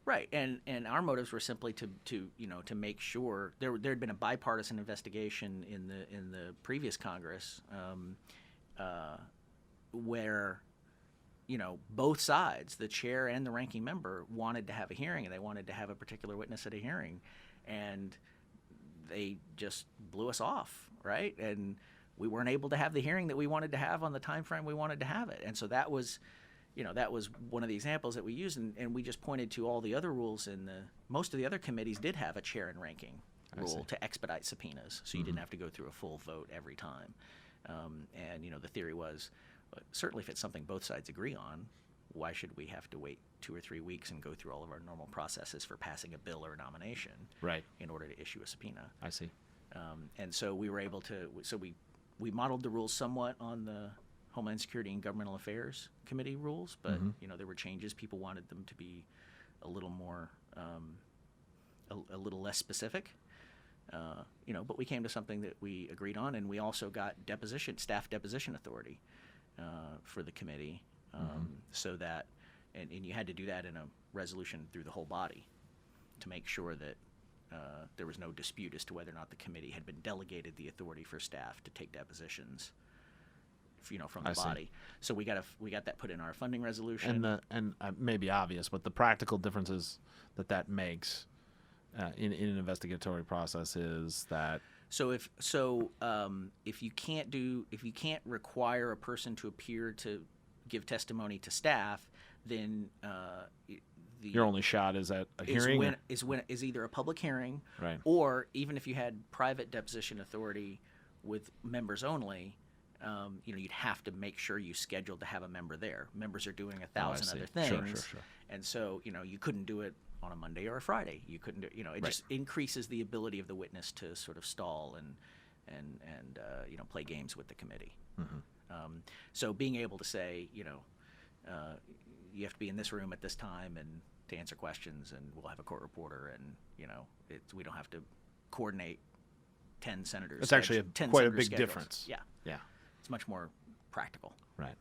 Right, and our motives were simply to make sure there'd been a bipartisan investigation in the previous Congress, where both sides, the chair and the ranking member, wanted to have a hearing, and they wanted to have a particular witness at a hearing, and they just blew us off, right? And we weren't able to have the hearing that we wanted to have on the time frame we wanted to have it, and so that was one of the examples that we used, and we just pointed to all the other rules most of the other committees did have a chair and ranking rule to expedite subpoenas, so you didn't have to go through a full vote every time. And the theory was, certainly if it's something both sides agree on, why should we have to wait 2 or 3 weeks and go through all of our normal processes for passing a bill or a nomination in order to issue a subpoena? I see. And so we were able to, we modeled the rules somewhat on the Homeland Security and Governmental Affairs Committee rules, but there were changes. People wanted them to be a little more, a little less specific. But we came to something that we agreed on, and we also got staff deposition authority for the committee, so that, and you had to do that in a resolution through the whole body to make sure that there was no dispute as to whether or not the committee had been delegated the authority for staff to take depositions, from the body. So we got that put in our funding resolution. And may be obvious, but the practical differences that makes in an investigatory process is that. So if you can't require a person to appear to give testimony to staff, then your only shot is at a hearing. Is either a public hearing, right, or even if you had private deposition authority with members only, you'd have to make sure you scheduled to have a member there. Members are doing 1,000 other things, sure. And so you couldn't do it on a Monday or a Friday. You couldn't do, it just increases the ability of the witness to sort of stall and play games with the committee. So being able to say, you have to be in this room at this time and to answer questions, and we'll have a court reporter, and we don't have to coordinate 10 senators. It's actually quite a big difference. Yeah. It's much more practical. Right.